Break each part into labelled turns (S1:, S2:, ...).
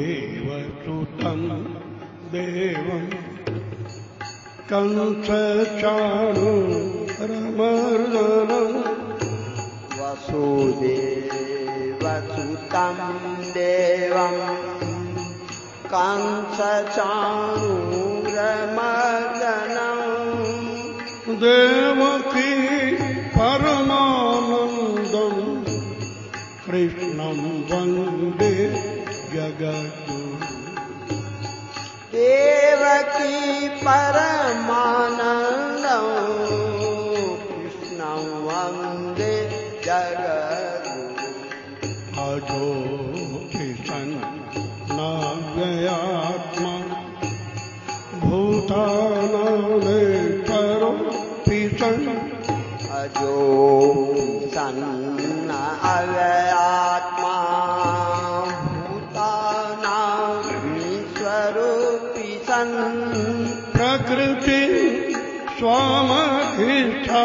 S1: वसुदेवसुतं देवं कंसचाणूरमर्दनं
S2: वसुदेवसुतं देवं कंसचाणूरमर्दनं
S1: देवकी परमानन्दं कृष्णं वन्दे जगद्गुरुं
S2: देवकी परमानन्दं कृष्णं वन्दे जगद्गुरुम्
S1: अजोऽपि सन्नाव्ययात्मा भूतानामेश्वरोऽपि सन्
S2: अजोऽपि सन्न अव्ययात्मा भूतानामीश्वरोऽपि सन्
S1: प्रकृति स्वामधिष्ठाय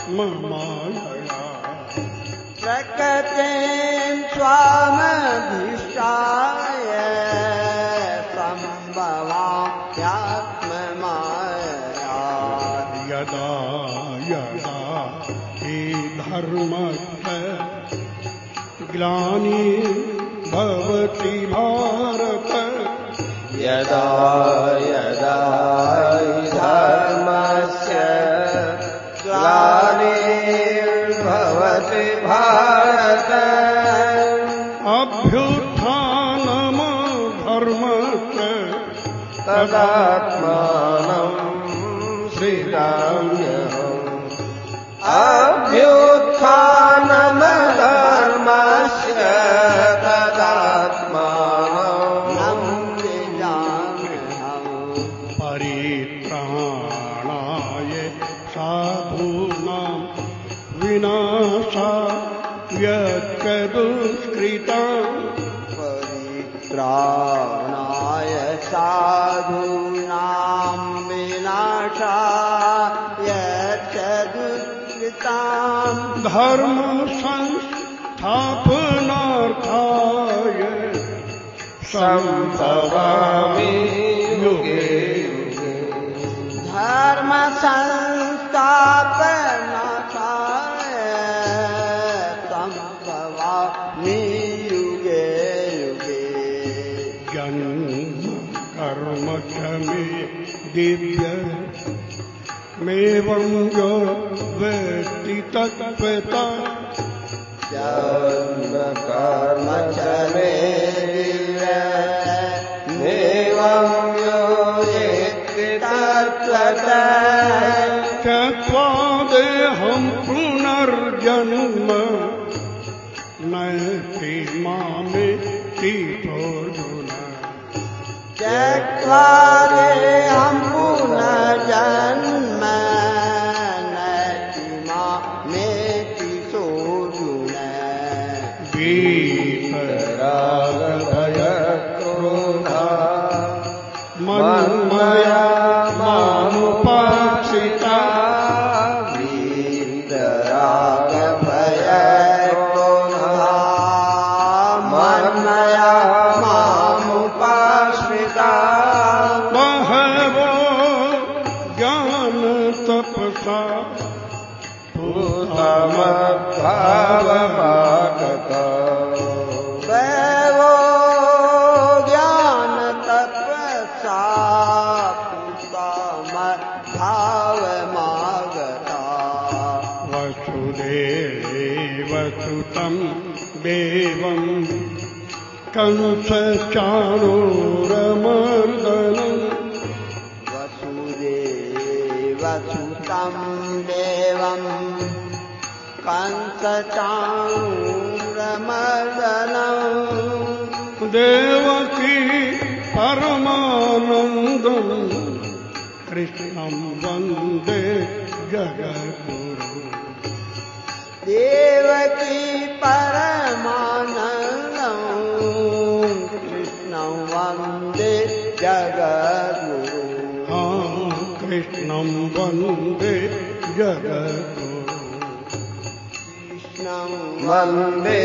S1: सम्भवाम्यात्ममायया
S2: प्रकृतिं स्वामधिष्ठाय सम्भवाम्यात्ममायया
S1: यदा यदा हि धर्मस्य ग्लानि भवति भारत
S2: यदा यदा धर्मस्य ग्लानिर्भवति भारत
S1: अभ्युत्थानं धर्मस्य
S2: तदात्मानं श्रीराम्यहम् अभ्युत्थानं धर्मस्य तदात्मानं श्रीराम्यहम्
S1: परित्राणाय साधूनां विनाशाय दुष्कृतां
S2: परित्राणाय साधूनां विनाशाय दुष्कृतां
S1: धर्म संस्थापनार्थाय सम्भवामि युगे युगे
S2: धर्म संस्थापनार्थाय सम्भवामि युगे युगे
S1: जन्म कर्म च मे दिव्य मेवं यो वेत्ति तत्त्वता
S2: जन्म कर्म च मे दिव्यमेवं यो वेत्ति तत्त्वतः
S1: त्यक्त्वा देहं पुनर्जन्म नैति मामेति सोऽर्जुन
S2: त्यक्त्वा देहं पुनर्जन्म नैति मामेति सोऽर्जुन
S1: वीतरागभयक्रोधा मन्मया मामुपाश्रिता
S2: वीतरागभयक्रोधा मन्मया मामुपाश्रिता
S1: बहवो ज्ञानतपसा
S2: भूतमद्भावमागता देवो ज्ञानतपसा भूतमद्भावमागता
S1: वसुदेवसुतं देवं कंसचाणूरमर्दनं
S2: वसुदेवसुतं देवं कंसचाणूरमर्दनं
S1: देवकी परमानन्दं कृष्णं वन्दे जगद्गुरुं
S2: देवकी परमानन्दं कृष्णं वन्दे जगद्गुरुं
S1: कृष्णं कृष्णं वन्दे जगद्गुरुं
S2: कृष्णं वन्दे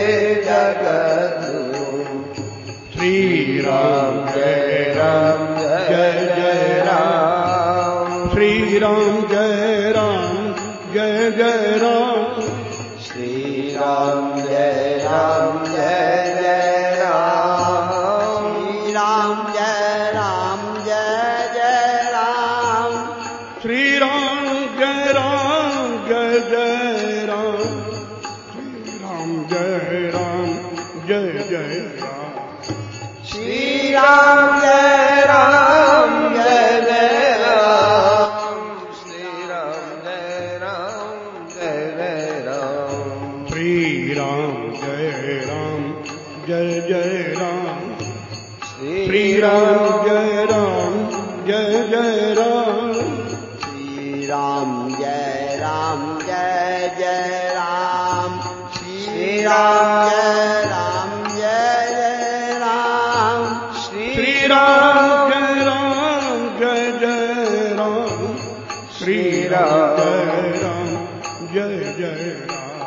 S2: जगद्गुरुं
S1: श्रीराम जय राम जय जय राम श्रीराम जय राम जय जय राम
S2: श्रीराम जय राम जय जय राम श्रीराम जय राम जय जय राम
S1: श्रीराम जय राम जय जय राम श्रीराम जय राम जय जय राम
S2: श्रीराम जय राम जय जय राम श्रीराम जय राम जय जय राम
S1: श्रीराम जय राम जय जय राम श्रीराम जय राम जय जय राम
S2: श्रीराम जय राम जय जय राम श्रीराम जय राम जय जय राम
S1: श्रीराम जय राम जय जय राम श्रीराम जय राम जय जय राम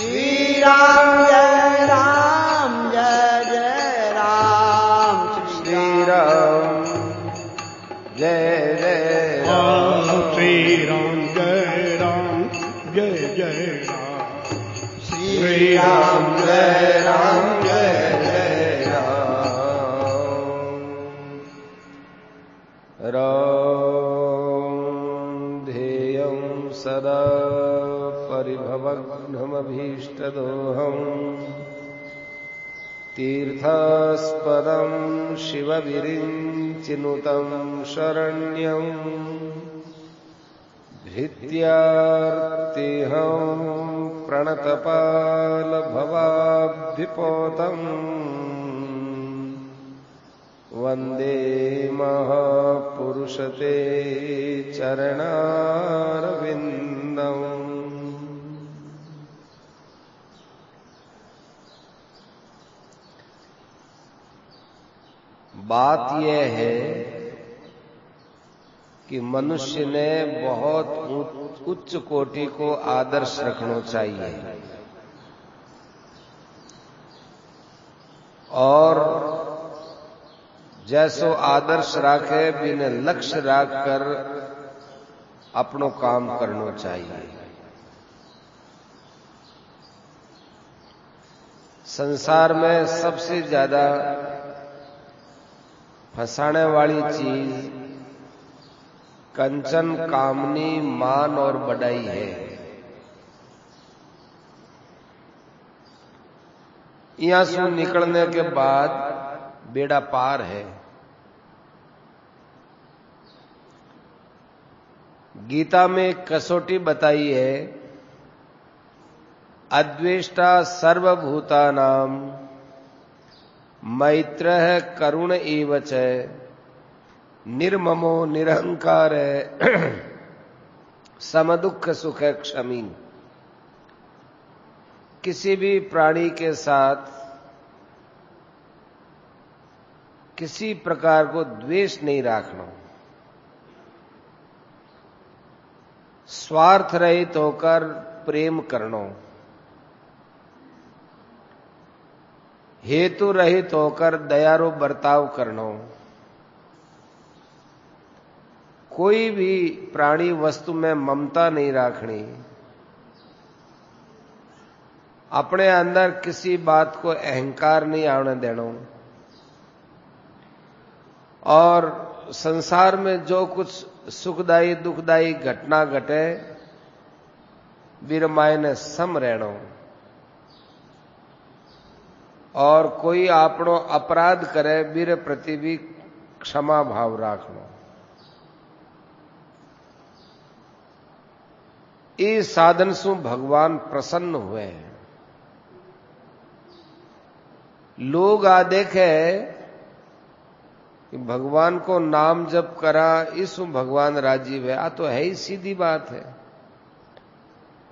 S2: श्रीराम जय राम जय जय राम श्रीराम जय जय राम
S1: श्रीराम जय राम जय जय राम
S2: श्रीराम जय राम जय जय राम ध्येयं सदा परिभवघ्नमभीष्टदोहम् तीर्थास्पदं शिवविरिञ्चिनुतं शरण्यं धृत्यार्तिहं प्रणतपालभवाब्धिपोतम् वन्दे महापुरुषते चरणारविन्दम् बात यह है कि मनुष्य ने बहुत उच्च कोटि को आदर्श रखना चाहिए और जैसो आदर्श राखे बिना लक्ष्य राख कर अपनो काम करना चाहिए। संसार में सबसे ज्यादा फंसाने वाली चीज कंचन, कामनी, मान और बड़ाई है। यहां से निकलने के बाद बेड़ा पार है। गीता में कसौटी बताई है, अद्वेष्टा सर्वभूतानां मैत्रः करुण एव च निर्ममो निरहंकार समदुख सुख क्षमी। किसी भी प्राणी के साथ किसी प्रकार को द्वेष नहीं रखना, स्वार्थ रहित होकर प्रेम करना, हेतु रहित होकर दयालु बर्ताव करना, कोई भी प्राणी वस्तु में ममता नहीं रखनी, अपने अंदर किसी बात को अहंकार नहीं आने देना और संसार में जो कुछ सुखदायी दुखदायी घटना घटे वीरमाय ने सम रहना और कोई आपनो अपराध करे वीर प्रति भी क्षमा भाव रखना। इस साधन से भगवान प्रसन्न हुए हैं। लोग आ देखे कि भगवान को नाम जप करा, इस भगवान राजी हुए। आ तो है ही सीधी बात है,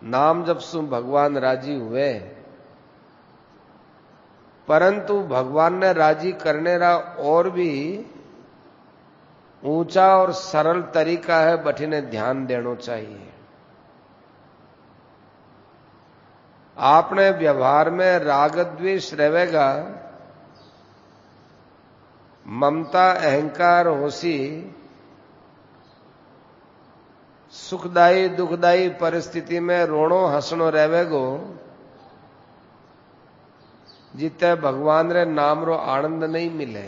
S2: नाम जप सु भगवान राजी हुए, परंतु भगवान ने राजी करने रहा और भी ऊंचा और सरल तरीका है, बठिने ध्यान देना चाहिए। आपने व्यवहार में राग द्वेष रहेगा, ममता अहंकार होसी, सुखदायी दुखदायी परिस्थिति में रोणो हंसणो रहेगो, जिते भगवान रे नाम रो आनंद नहीं मिले।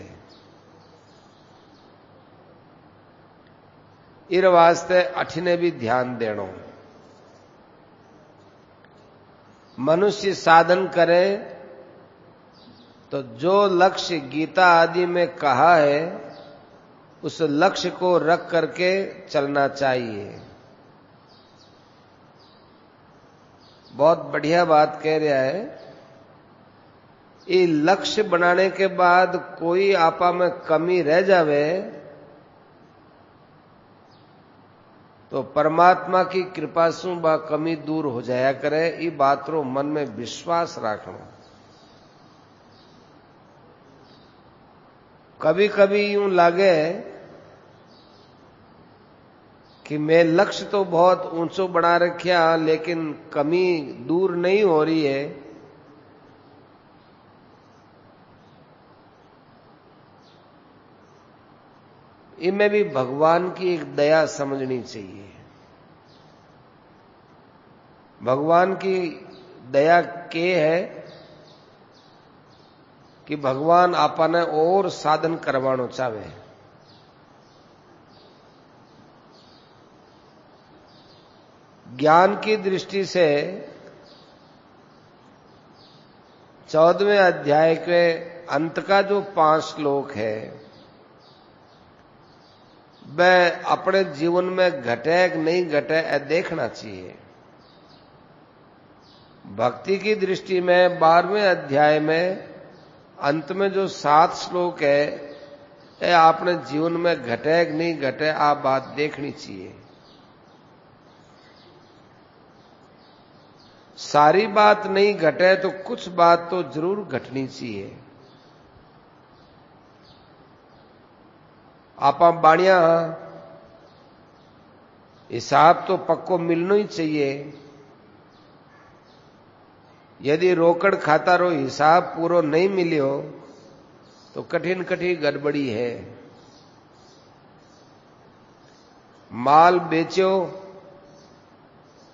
S2: इस वास्ते अठिने भी ध्यान देनो। मनुष्य साधन करे तो जो लक्ष्य गीता आदि में कहा है उस लक्ष्य को रख करके चलना चाहिए। बहुत बढ़िया बात कह रहा है। ये लक्ष्य बनाने के बाद कोई आपा में कमी रह जावे तो परमात्मा की कृपा से बा कमी दूर हो जाया करे। ये बात रो मन में विश्वास रखना। कभी कभी यूं लागे कि मैं लक्ष्य तो बहुत ऊंचो बना रखा लेकिन कमी दूर नहीं हो रही है। इनमें भी भगवान की एक दया समझनी चाहिए। भगवान की दया के है कि भगवान आपने और साधन करवानो चाहे। ज्ञान की दृष्टि से 14वें अध्याय के अंत का जो 5 श्लोक है वह अपने जीवन में घटे कि नहीं घटे देखना चाहिए। भक्ति की दृष्टि में 12वें अध्याय में अंत में जो 7 श्लोक है यह अपने जीवन में घटे कि नहीं घटे आप बात देखनी चाहिए। सारी बात नहीं घटे तो कुछ बात तो जरूर घटनी चाहिए। आपा बाणिया हिसाब तो पक्को मिलना ही चाहिए। यदि रोकड़ खाता रो हिसाब पूरो नहीं मिलियो तो कठिन कठिन गड़बड़ी है। माल बेचो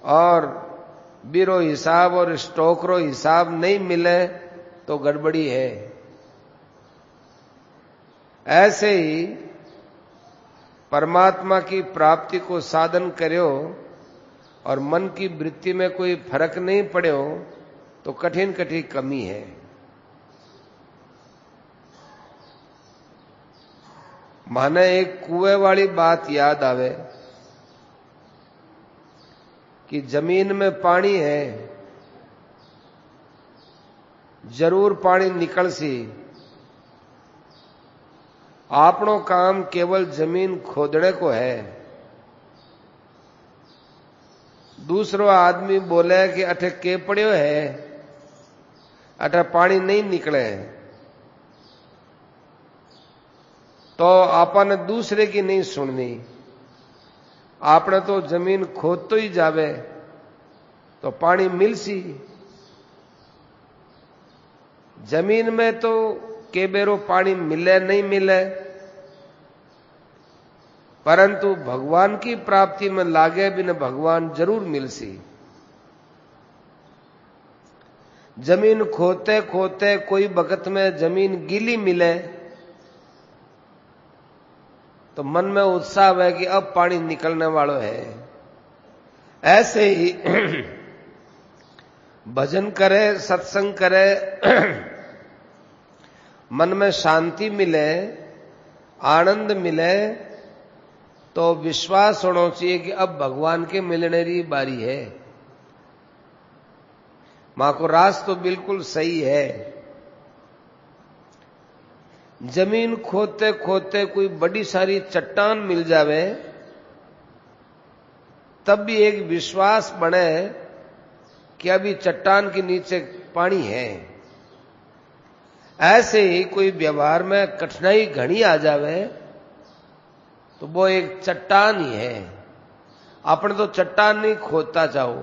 S2: और बिरो हिसाब और स्टॉक रो हिसाब नहीं मिले तो गड़बड़ी है। ऐसे ही परमात्मा की प्राप्ति को साधन करो और मन की वृत्ति में कोई फर्क नहीं पड़ो तो कठिन कठिन कमी है। माने एक कुएं वाली बात याद आवे कि जमीन में पानी है, जरूर पानी निकल सी। आपनो काम केवल जमीन खोदने को है। दूसरो आदमी बोले कि अठे के पड़ियो है, अठे पानी नहीं निकले, तो आपने दूसरे की नहीं सुननी। आपने तो जमीन खोद तो ही जावे तो पानी मिल सी। जमीन में तो के बेरो पानी मिले नहीं मिले, परंतु भगवान की प्राप्ति में लागे बिना भगवान जरूर मिल सी। जमीन खोते खोते कोई वक्त में जमीन गीली मिले तो मन में उत्साह है कि अब पानी निकलने वाला है। ऐसे ही भजन करे, सत्संग करे, मन में शांति मिले, आनंद मिले तो विश्वास होना चाहिए कि अब भगवान के मिलने की बारी है। मां को रास तो बिल्कुल सही है। जमीन खोदते खोदते कोई बड़ी सारी चट्टान मिल जावे तब भी एक विश्वास बने कि अभी चट्टान के नीचे पानी है। ऐसे ही कोई व्यवहार में कठिनाई घनी आ जावे तो वो एक चट्टान ही है। अपने तो चट्टान नहीं खोदता जाओ।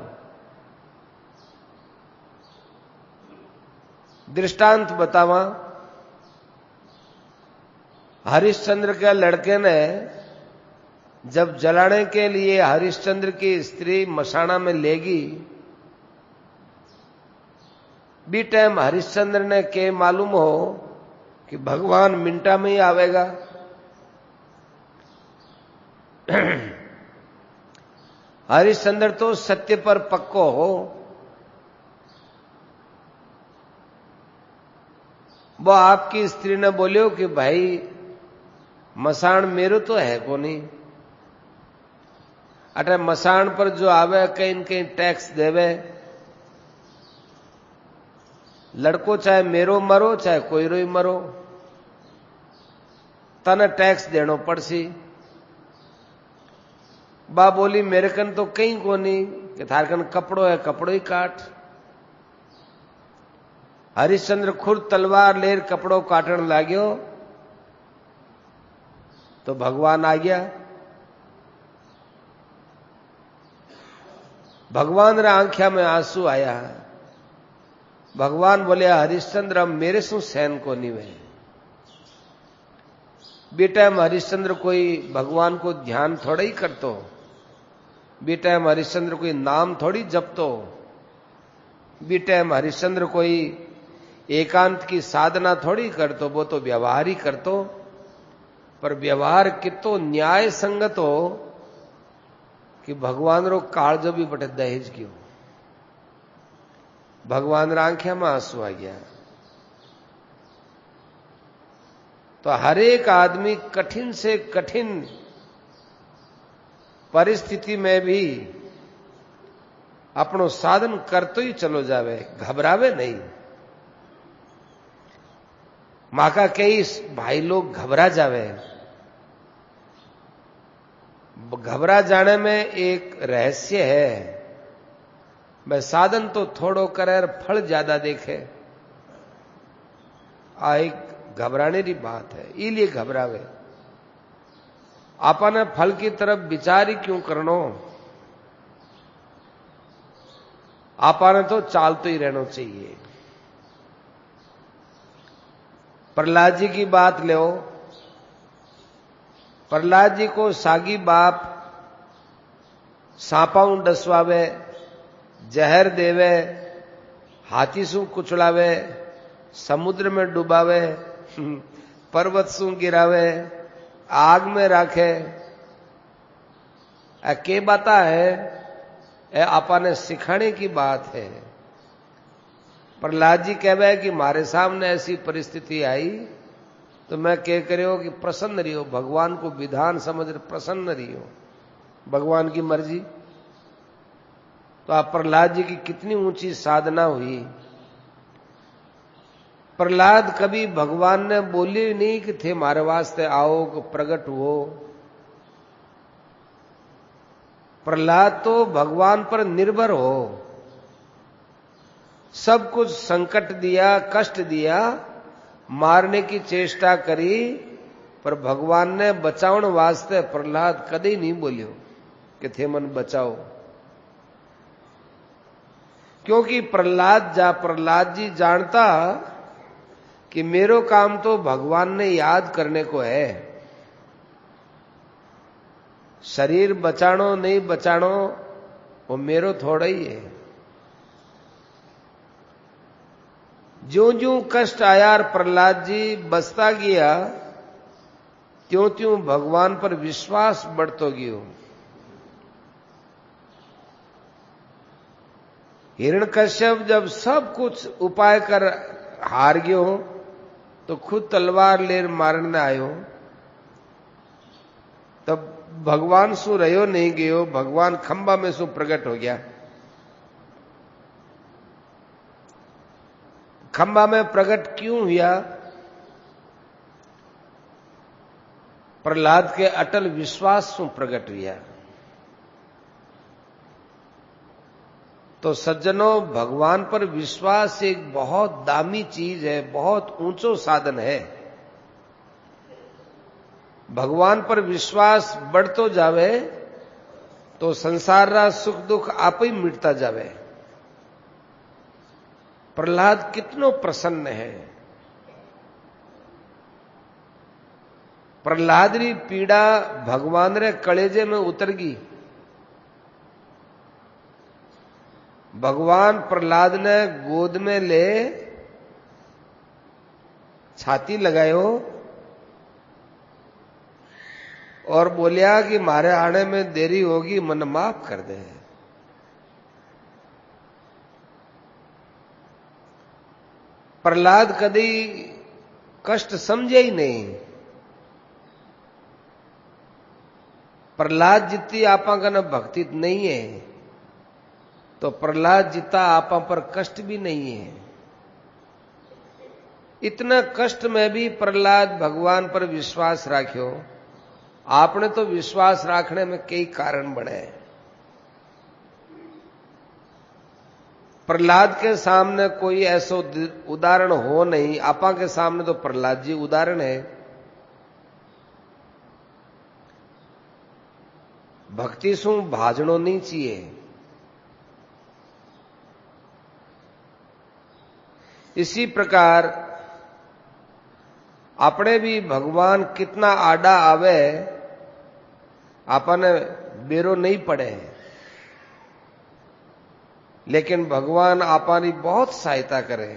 S2: दृष्टांत बतावा। हरिश्चंद्र के लड़के ने जब जलाने के लिए हरिश्चंद्र की स्त्री मसाणा में लेगी, बी टाइम हरिश्चंद्र ने के मालूम हो कि भगवान मिंटा में ही आवेगा। हरिश्चंद्र तो सत्य पर पक्को हो। वो आपकी स्त्री ने बोलियो कि भाई मसाण मेरो तो है को नहीं, अटे मसाण पर जो आवे कहीं न कहीं टैक्स देवे। लड़को चाहे मेरो मरो चाहे कोई रोई मरो, तने टैक्स देनो पड़सी। बा बोली मेरे कन तो कहीं को नहीं कि थार कन कपड़ो है, कपड़ो ही काट। हरिश्चंद्र खुद तलवार लेर कपड़ो काटन लाग्यो तो भगवान आ गया। भगवान रे आंख्या में आंसू आया। भगवान बोले हरिश्चंद्र अब मेरे सु सहन को नहीं वे। बेटा हरिश्चंद्र कोई भगवान को ध्यान थोड़ा ही करतो, बेटा हरिश्चंद्र कोई नाम थोड़ी जपतो, बेटा हरिश्चंद्र कोई एकांत की साधना थोड़ी करतो, वो तो व्यवहार ही करतो। पर व्यवहार कितो न्याय संगत हो कि भगवान रो कालजो भी बटे दहेज क्यों। भगवान रा आंख्या में आंसू आ गया। तो हर एक आदमी कठिन से कठिन परिस्थिति में भी अपनो साधन करतो ही चलो जावे, घबरावे नहीं। मां का कई भाई लोग घबरा जावे। घबरा जाने में एक रहस्य है, मैं साधन तो थोड़ो करे और फल ज्यादा देखे। आ एक घबराने की बात है, इसलिए घबरावे। आपने फल की तरफ विचार ही क्यों करनो, आपने तो चालतो ही रहना चाहिए। प्रहलाद जी की बात लो। प्रहलाद जी को सागी बाप सांपाऊ डसवावे, जहर देवे, हाथी सु कुचलावे, समुद्र में डुबावे, पर्वत सु गिरावे, आग में राखे। के बाता है, आपने सिखाने की बात है। प्रहलाद जी कहवे कि मारे सामने ऐसी परिस्थिति आई तो मैं कह करियो कि प्रसन्न रहियो, भगवान को विधान समझ प्रसन्न रहियो, भगवान की मर्जी। तो आप प्रहलाद जी की कितनी ऊंची साधना हुई। प्रहलाद कभी भगवान ने बोली नहीं कि थे मारे वास्ते आओ कि प्रकट हो। प्रहलाद तो भगवान पर निर्भर हो। सब कुछ संकट दिया, कष्ट दिया, मारने की चेष्टा करी, पर भगवान ने बचावन वास्ते प्रहलाद कदी नहीं बोलियो कि थे मन बचाओ। क्योंकि प्रहलाद जी जानता कि मेरो काम तो भगवान ने याद करने को है। शरीर बचानो नहीं बचानो वो मेरो थोड़ा ही है। ज्यों ज्यों कष्ट आया और प्रहलाद जी बसता गया, त्यों त्यों भगवान पर विश्वास बढ़तो गयो। हिरण्यकश्यप जब सब कुछ उपाय कर हार गयो तो खुद तलवार लेर मारने आयो, तब भगवान सु रहो नहीं गयो, भगवान खंबा में सु प्रकट हो गया। खंबा में प्रकट क्यों हुआ? प्रहलाद के अटल विश्वास सु प्रकट हुआ। तो सज्जनों, भगवान पर विश्वास एक बहुत दामी चीज है, बहुत ऊंचो साधन है। भगवान पर विश्वास बढ़तो जावे तो संसार रा सुख दुख आप ही मिटता जावे। प्रहलाद कितनो प्रसन्न है। प्रहलाद री पीड़ा भगवान रे कलेजे में उतर गई। भगवान प्रहलाद ने गोद में ले छाती लगायो और बोलिया कि मारे आने में देरी होगी, मन माफ कर दे। प्रहलाद कदी कष्ट समझे ही नहीं। प्रहलाद जितनी आपा कने भक्ति नहीं है तो प्रहलाद जितना आपा पर कष्ट भी नहीं है। इतना कष्ट में भी प्रहलाद भगवान पर विश्वास राख्यो। आपने तो विश्वास रखने में कई कारण बने। प्रहलाद के सामने कोई ऐसा उदाहरण हो नहीं। आपा के सामने तो प्रहलाद जी उदाहरण है। भक्ति सु भाजनो नहीं चाहिए। इसी प्रकार अपने भी भगवान कितना आडा आवे आपने बेरो नहीं पड़े, लेकिन भगवान आपानी बहुत सहायता करे।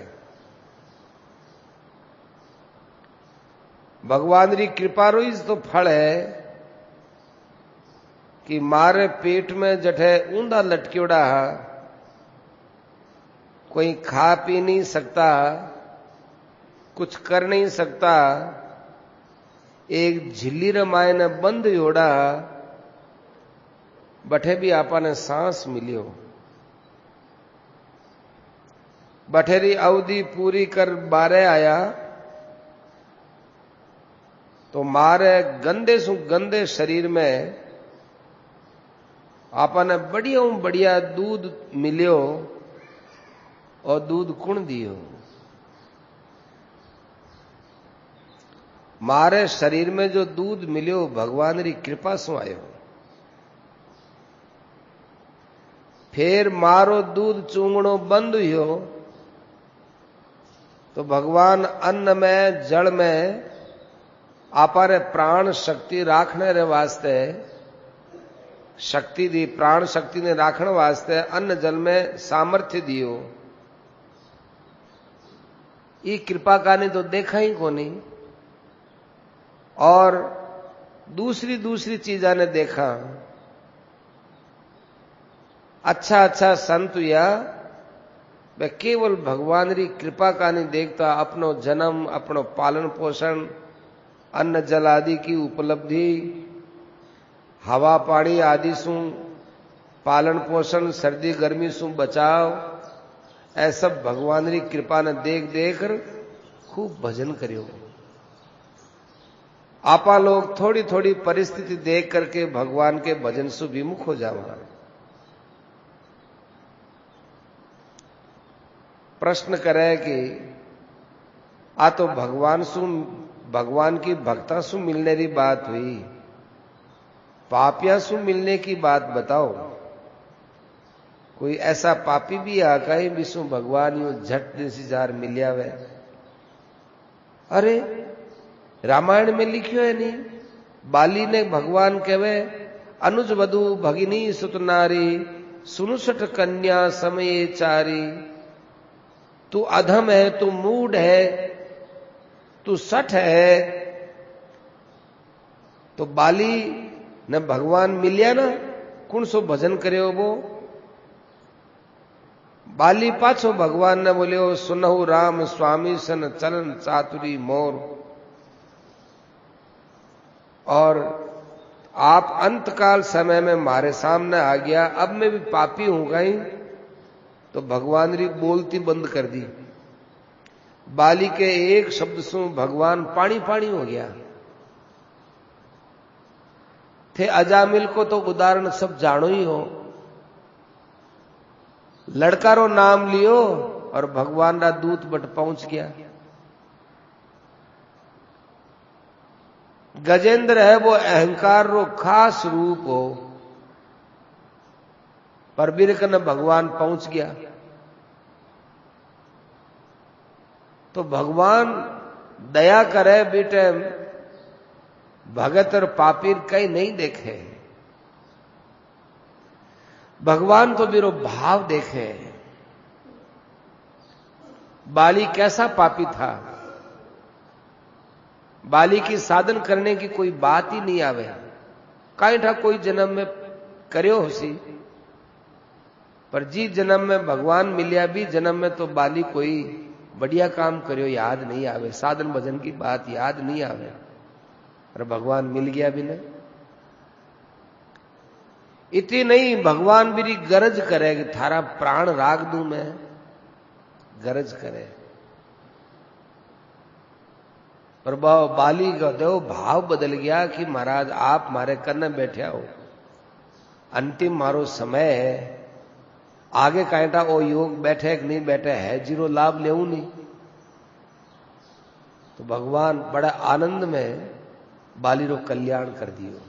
S2: भगवान री कृपा रो तो फल है कि मारे पेट में जठे ऊंधा लटक्योड़ा, कोई खा पी नहीं सकता, कुछ कर नहीं सकता, एक झिल्ली रमाए ने बंद योड़ा, बठे भी आपा ने सांस मिलियो। बठेरी अवधि पूरी कर बारे आया तो मारे गंदे सु गंदे शरीर में आपा ने बढ़िया दूध मिलियो और दूध कुण दियो। मारे शरीर में जो दूध मिलियो भगवान री कृपा सु आयो। फिर मारो दूध चूंगणो बंद हुयो तो भगवान अन्न में जल में आपारे प्राण शक्ति राखने रे वास्ते शक्ति दी, प्राण शक्ति ने राखने वास्ते अन्न जल में सामर्थ्य दियो। ये कृपा काने तो देखा ही कोनी। और दूसरी चीजा ने देखा। अच्छा संत या वे केवल भगवान री कृपा का नहीं देखता, अपनो जन्म, अपनो पालन पोषण, अन्न जल आदि की उपलब्धि, हवा पानी आदि सु पालन पोषण, सर्दी गर्मी सु बचाव, ऐसा भगवान री कृपा ने देख देकर खूब भजन करियो। आपा लोग थोड़ी थोड़ी परिस्थिति देख करके भगवान के भजन से विमुख हो जाओ। प्रश्न करे कि आ तो भगवान की भक्ता सु मिलने की बात हुई, पापिया सु मिलने की बात बताओ। कोई ऐसा पापी भी आका ही विष्णु भगवान यू झट जैसी जार मिलिया वे। अरे रामायण में लिखियो है नहीं, बाली ने भगवान कहवे अनुज वधु भगिनी सुत नारी, सुनुसठ कन्या समय चारी। तू अधम है, तू मूढ़ है, तू सठ है। तो बाली ने भगवान मिलिया ना, कौन सो भजन करे वो। बाली पाछो भगवान ने बोलियो सुनहु राम स्वामी सन चलन चातुरी मोर। और आप अंतकाल समय में मारे सामने आ गया, अब मैं भी पापी हूं गई। तो भगवान री बोलती बंद कर दी। बाली के एक शब्द से भगवान पानी पानी हो गया। थे अजामिल को तो उदाहरण सब जानो ही हो। लड़का रो नाम लियो और भगवान रा दूत बट पहुंच गया। गजेंद्र है वो अहंकार रो खास रूप हो, पर बिरकन भगवान पहुंच गया। तो भगवान दया करे बेटे, भगत और पापीर कहीं नहीं देखे, भगवान तो बिरो भाव देखे। बाली कैसा पापी था, बाली की साधन करने की कोई बात ही नहीं आवे, काई ठा कोई जन्म में करियो होसी, पर जी जन्म में भगवान मिलिया भी जन्म में तो बाली कोई बढ़िया काम करियो याद नहीं आवे, साधन भजन की बात याद नहीं आवे, और भगवान मिल गया भी नहीं। इतनी नहीं, भगवान मेरी गरज करे कि थारा प्राण राग दूं मैं, गरज करे। पर बाली का दो भाव बदल गया कि महाराज आप मारे कन्ने बैठे हो, अंतिम मारो समय है, आगे कांटा ओ योग बैठे कि नहीं बैठे है, जीरो लाभ लेऊ नहीं। तो भगवान बड़ा आनंद में बाली रो कल्याण कर दियो।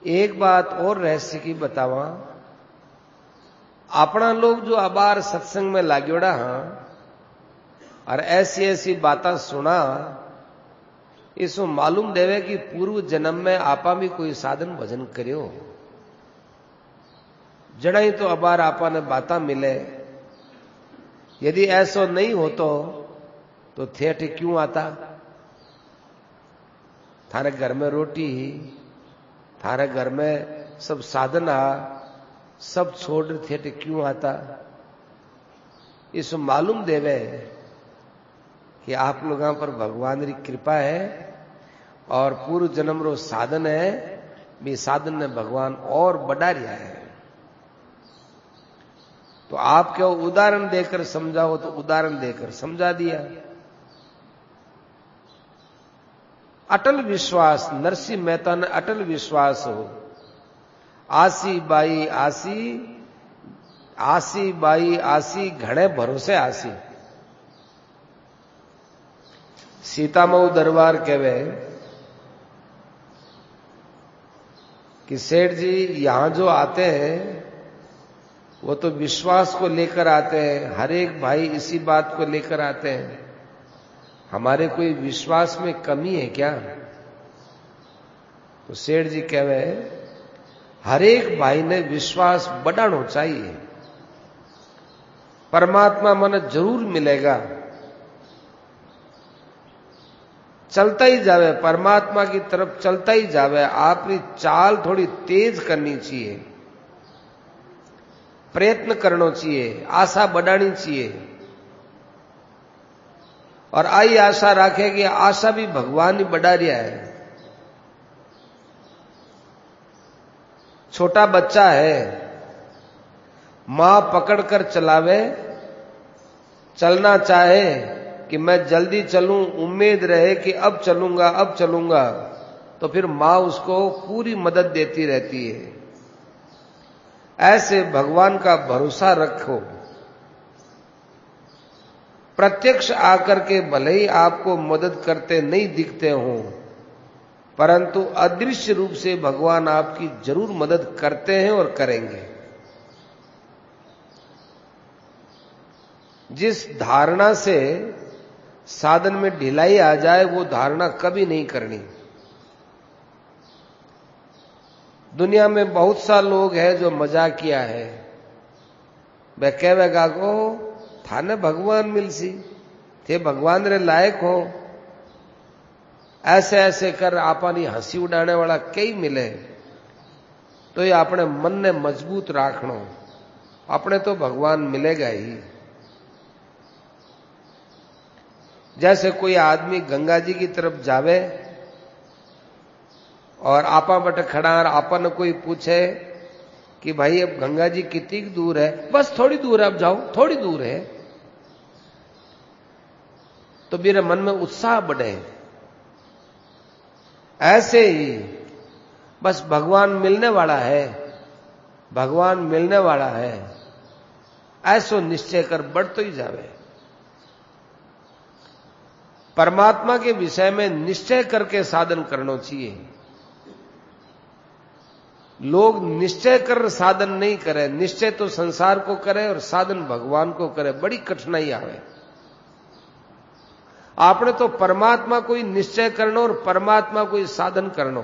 S2: एक बात और रहस्य की बतावा, अपना लोग जो अबार सत्संग में लाग्योड़ा हाँ और ऐसी ऐसी बातें सुना, इसको मालूम देवे कि पूर्व जन्म में आपा भी कोई साधन भजन करियो, जड़ा ही तो अबार आपा ने बातें मिले। यदि ऐसा नहीं होतो तो थे क्यों आता, थारे घर में रोटी, थारे घर में सब साधन सब छोड़ थे क्यों आता। इसको मालूम देवे कि आप लोगों पर भगवान की कृपा है और पूर्व जन्म रो साधन है, भी साधन ने भगवान और बढ़ा रिया है। तो आप क्यों उदाहरण देकर समझाओ, तो उदाहरण देकर समझा दिया। अटल विश्वास, नरसिंह मेहता ने अटल विश्वास हो, आसी बाई आसी, आसी बाई आसी, घणे भरोसे आसी। सीतामऊ दरबार कहवे कि सेठ जी यहां जो आते हैं वो तो विश्वास को लेकर आते हैं, हर एक भाई इसी बात को लेकर आते हैं, हमारे कोई विश्वास में कमी है क्या। तो सेठ जी कहवे हर एक भाई ने विश्वास बढ़ाना चाहिए, परमात्मा मन जरूर मिलेगा, चलता ही जावे, परमात्मा की तरफ चलता ही जावे। आपकी चाल थोड़ी तेज करनी चाहिए, प्रयत्न करना चाहिए, आशा बढ़ानी चाहिए, और आई आशा रखे कि आशा भी भगवान ही बढ़ा रिया है। छोटा बच्चा है, मां पकड़कर चलावे, चलना चाहे कि मैं जल्दी चलूं, उम्मीद रहे कि अब चलूंगा अब चलूंगा, तो फिर मां उसको पूरी मदद देती रहती है। ऐसे भगवान का भरोसा रखो, प्रत्यक्ष आकर के भले ही आपको मदद करते नहीं दिखते हों, परंतु अदृश्य रूप से भगवान आपकी जरूर मदद करते हैं और करेंगे। जिस धारणा से साधन में ढिलाई आ जाए वो धारणा कभी नहीं करनी। दुनिया में बहुत सा लोग हैं जो मजाक किया है, वह कहेगा को थाने भगवान मिलसी, थे भगवान रे लायक हो, ऐसे ऐसे कर आपनी हंसी उड़ाने वाला कई मिले। तो ये अपने मन ने मजबूत राखनो, अपने तो भगवान मिलेगा ही। जैसे कोई आदमी गंगा जी की तरफ जावे और आपा बट खड़ा, और आपा ने कोई पूछे कि भाई अब गंगा जी कितनी दूर है, बस थोड़ी दूर है, अब जाओ थोड़ी दूर है, तो मेरे मन में उत्साह बढ़े। ऐसे ही बस भगवान मिलने वाला है, भगवान मिलने वाला है, ऐसो निश्चय कर बढ़ तो ही जावे। परमात्मा के विषय में निश्चय करके साधन करना चाहिए। लोग निश्चय कर साधन नहीं करे, निश्चय तो संसार को करे और साधन भगवान को करे, बड़ी कठिनाई आवे। आपने तो परमात्मा को ही निश्चय करना और परमात्मा को ही साधन करना।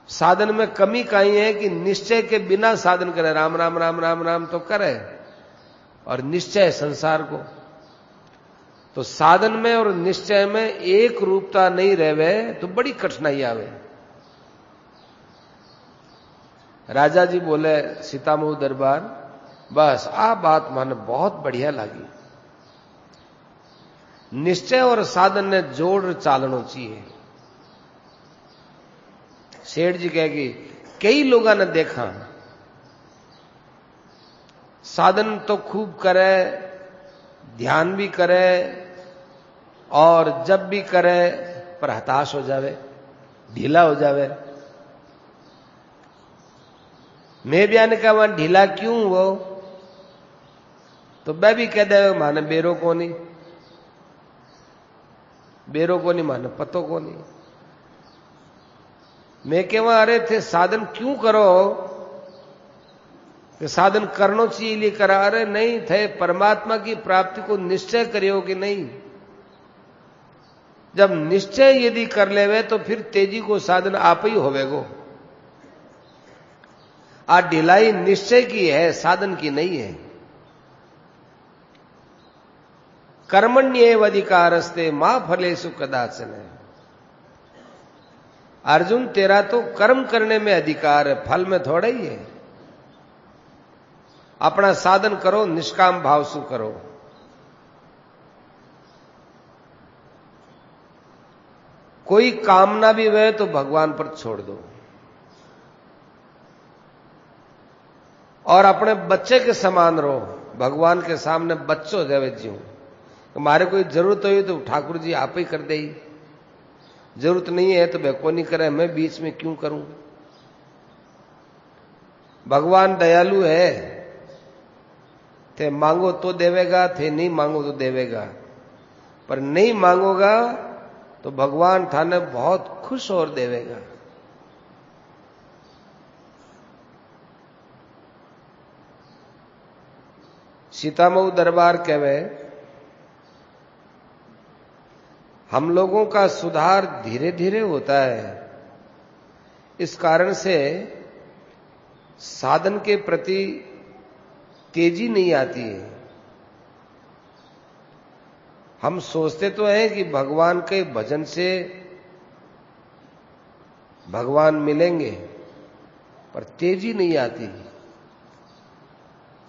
S2: साधन में कमी कहीं है कि निश्चय के बिना साधन करे, राम राम राम राम राम तो करे और निश्चय संसार को। तो साधन में और निश्चय में एक रूपता नहीं रहवे तो बड़ी कठिनाई आवे। राजा जी बोले सीतामऊ दरबार, बस आ बात माने बहुत बढ़िया लगी। निश्चय और साधन ने जोड़ चालना चाहिए। सेठ जी कहेगी कई लोगों ने देखा साधन तो खूब करे, ध्यान भी करे और जब भी करे पर हताश हो जावे, ढीला हो जावे। मैं भी आने का वहां ढीला क्यों वो, तो मैं भी कह दे माने बेरो को नहीं, बेरो को नहीं माने पतो को नहीं। मैं कहवा अरे थे साधन क्यों करो, कि साधन करना चाहिए लिए करा। अरे नहीं थे परमात्मा की प्राप्ति को निश्चय करियो कि नहीं। जब निश्चय यदि कर लेवे तो फिर तेजी को साधन आप ही होवेगो। आ ढिलाई निश्चय की है, साधन की नहीं है। कर्मण्येव अधिकारस्ते मां फलेषु कदाचन। अर्जुन तेरा तो कर्म करने में अधिकार है, फल में थोड़ा ही है। अपना साधन करो, निष्काम भाव से करो। कोई कामना भी वह तो भगवान पर छोड़ दो और अपने बच्चे के समान रहो। भगवान के सामने बच्चों जावे ज्यों। हमारे कोई जरूरत हो तो ठाकुर जी आप ही कर दे, जरूरत नहीं है तो वह को नहीं करे, मैं बीच में क्यों करूं। भगवान दयालु है, थे मांगो तो देवेगा, थे नहीं मांगो तो देवेगा। पर नहीं मांगोगा तो भगवान थाने बहुत खुश और देवेगा। सीतामऊ दरबार कहवे हम लोगों का सुधार धीरे धीरे होता है, इस कारण से साधन के प्रति तेजी नहीं आती है। हम सोचते तो हैं कि भगवान के भजन से भगवान मिलेंगे, पर तेजी नहीं आती।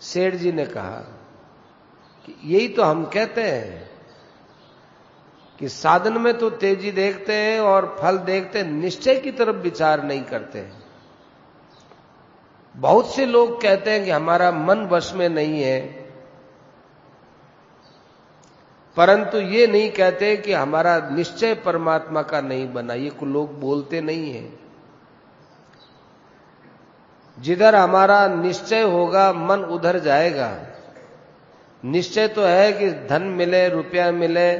S2: सेठ जी ने कहा कि यही तो हम कहते हैं कि साधन में तो तेजी देखते हैं और फल देखते हैं, निश्चय की तरफ विचार नहीं करते। बहुत से लोग कहते हैं कि हमारा मन वश में नहीं है, परंतु ये नहीं कहते कि हमारा निश्चय परमात्मा का नहीं बना। ये को लोग बोलते नहीं है। जिधर हमारा निश्चय होगा मन उधर जाएगा। निश्चय तो है कि धन मिले, रुपया मिले,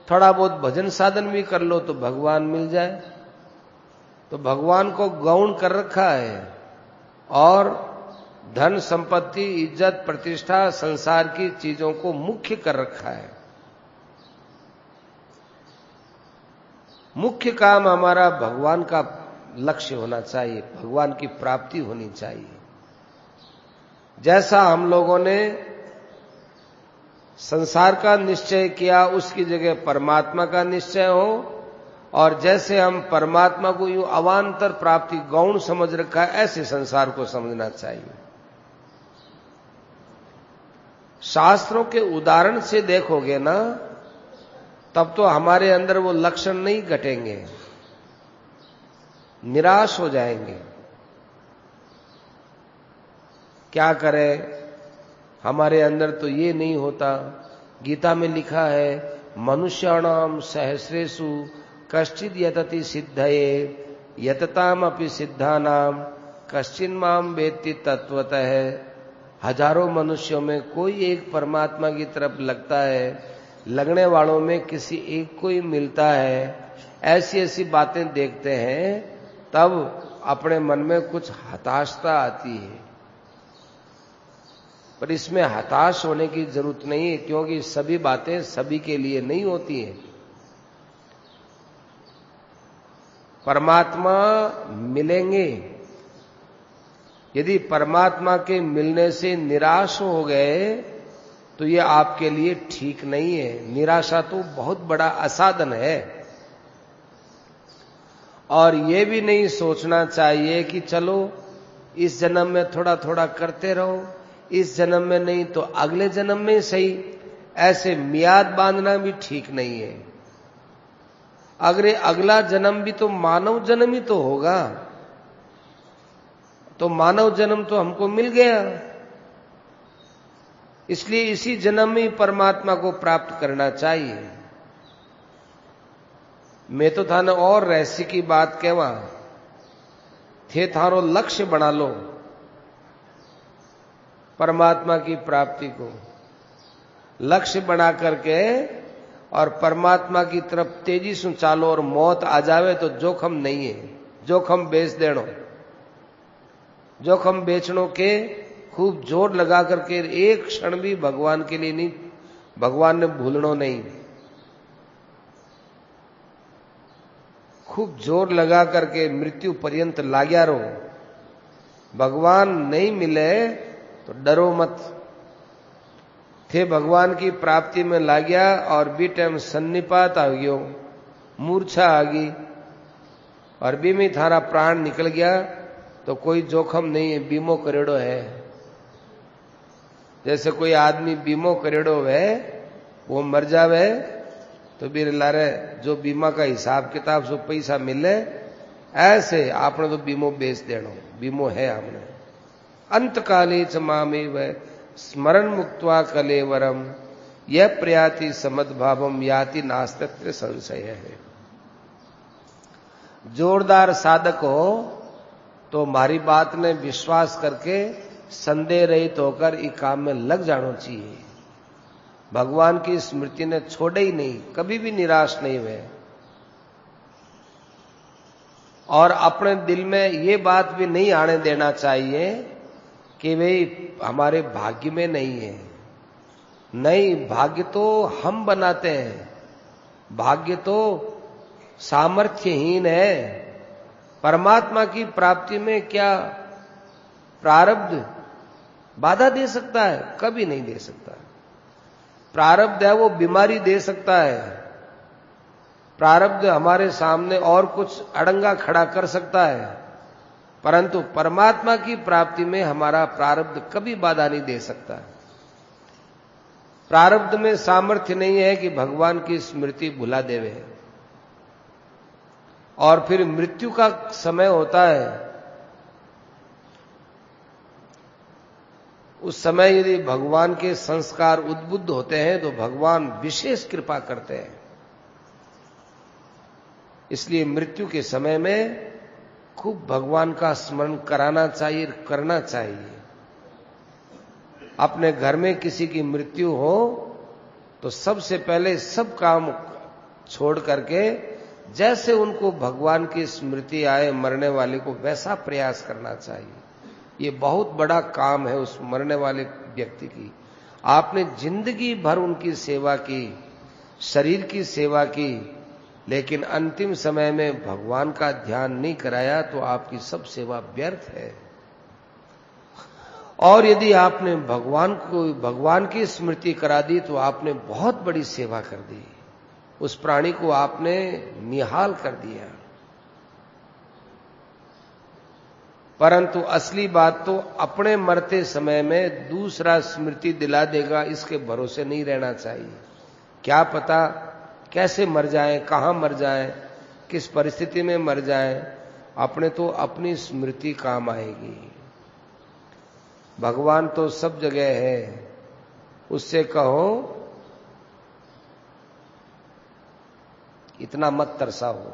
S2: थोड़ा बहुत भजन साधन भी कर लो तो भगवान मिल जाए। तो भगवान को गौण कर रखा है और धन संपत्ति इज्जत प्रतिष्ठा संसार की चीजों को मुख्य कर रखा है। मुख्य काम हमारा भगवान का लक्ष्य होना चाहिए, भगवान की प्राप्ति होनी चाहिए। जैसा हम लोगों ने संसार का निश्चय किया उसकी जगह परमात्मा का निश्चय हो, और जैसे हम परमात्मा को यूं अवान्तर प्राप्ति गौण समझ रखा है, ऐसे संसार को समझना चाहिए। शास्त्रों के उदाहरण से देखोगे ना, तब तो हमारे अंदर वो लक्षण नहीं घटेंगे, निराश हो जाएंगे। क्या करें, हमारे अंदर तो ये नहीं होता। गीता में लिखा है मनुष्याणाम सहस्रेषु कश्चिद यतति सिद्धये यतताम अपि सिद्धानाम कश्चिन माम वेत्ति तत्वतः। हजारों मनुष्यों में कोई एक परमात्मा की तरफ लगता है, लगने वालों में किसी एक को ही मिलता है, ऐसी ऐसी बातें देखते हैं, तब अपने मन में कुछ हताशता आती है। पर इसमें हताश होने की जरूरत नहीं है, क्योंकि सभी बातें सभी के लिए नहीं होती हैं। परमात्मा मिलेंगे। यदि परमात्मा के मिलने से निराश हो गए तो ये आपके लिए ठीक नहीं है। निराशा तो बहुत बड़ा असाधन है। और ये भी नहीं सोचना चाहिए कि चलो इस जन्म में थोड़ा थोड़ा करते रहो, इस जन्म में नहीं तो अगले जन्म में सही, ऐसे मियाद बांधना भी ठीक नहीं है। अगर अगला जन्म भी तो मानव जन्म ही तो होगा, तो मानव जन्म तो हमको मिल गया, इसलिए इसी जन्म में परमात्मा को प्राप्त करना चाहिए। मैं तो थाने और रहस्य की बात कहवा थे, थारो लक्ष्य बना लो परमात्मा की प्राप्ति को, लक्ष्य बना करके और परमात्मा की तरफ तेजी से चालो, और मौत आ जावे तो जोखम नहीं है, जोखम बेच देनो, जोखम बेचनो के खूब जोर लगा करके एक क्षण भी भगवान के लिए नहीं, भगवान ने भूलनो नहीं, खूब जोर लगा करके मृत्यु पर्यंत लाग्या रहो। भगवान नहीं मिले तो डरो मत। थे भगवान की प्राप्ति में लाग्या और बी टाइम सन्निपात आ गयो, मूर्छा आ गई और बी में थारा प्राण निकल गया तो कोई जोखम नहीं है, बीमो करेड़ो है। जैसे कोई आदमी बीमो करेड़ो है, वो मर जावे तो भी लारे जो बीमा का हिसाब किताब जो पैसा मिले, ऐसे आपने तो बीमो बेच देनो, बीमो है हमने। अंतकाले च मामेव स्मरण मुक्त्वा कलेवरम यह प्रयाति समद्भावम याति नास्तित्व संशय है। जोरदार साधक हो तो हमारी बात ने विश्वास करके संदेह रहित होकर इस काम में लग जाना चाहिए। भगवान की स्मृति ने छोड़े ही नहीं, कभी भी निराश नहीं हुए। और अपने दिल में ये बात भी नहीं आने देना चाहिए कि भाई हमारे भाग्य में नहीं है। नहीं, भाग्य तो हम बनाते हैं, भाग्य तो सामर्थ्यहीन है। परमात्मा की प्राप्ति में क्या प्रारब्ध बाधा दे सकता है? कभी नहीं दे सकता। प्रारब्ध है वो बीमारी दे सकता है, प्रारब्ध हमारे सामने और कुछ अड़ंगा खड़ा कर सकता है, परंतु परमात्मा की प्राप्ति में हमारा प्रारब्ध कभी बाधा नहीं दे सकता। प्रारब्ध में सामर्थ्य नहीं है कि भगवान की स्मृति भुला देवे। और फिर मृत्यु का समय होता है, उस समय यदि भगवान के संस्कार उद्बुद्ध होते हैं तो भगवान विशेष कृपा करते हैं। इसलिए मृत्यु के समय में खूब भगवान का स्मरण कराना चाहिए, करना चाहिए। अपने घर में किसी की मृत्यु हो तो सबसे पहले सब काम छोड़ करके जैसे उनको भगवान की स्मृति आए मरने वाले को, वैसा प्रयास करना चाहिए। ये बहुत बड़ा काम है उस मरने वाले व्यक्ति की। आपने जिंदगी भर उनकी सेवा की, शरीर की सेवा की, लेकिन अंतिम समय में भगवान का ध्यान नहीं कराया तो आपकी सब सेवा व्यर्थ है। और यदि आपने भगवान की स्मृति करा दी तो आपने बहुत बड़ी सेवा कर दी, उस प्राणी को आपने निहाल कर दिया। परंतु असली बात तो अपने मरते समय में दूसरा स्मृति दिला देगा, इसके भरोसे नहीं रहना चाहिए। क्या पता कैसे मर जाए, कहां मर जाए, किस परिस्थिति में मर जाए, अपने तो अपनी स्मृति काम आएगी। भगवान तो सब जगह है, उससे कहो इतना मत तरसाओ,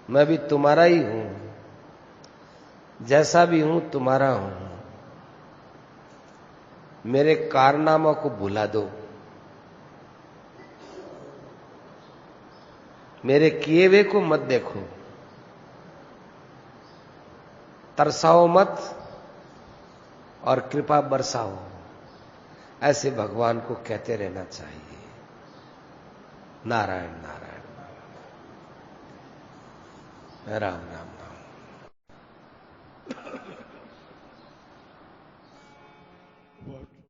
S2: मैं भी तुम्हारा ही हूं, जैसा भी हूं तुम्हारा हूं। मेरे कारनामों को भुला दो, मेरे किए हुए को मत देखो, तरसाओ मत और कृपा बरसाओ, ऐसे भगवान को कहते रहना चाहिए। नारायण नारायण। राम राम।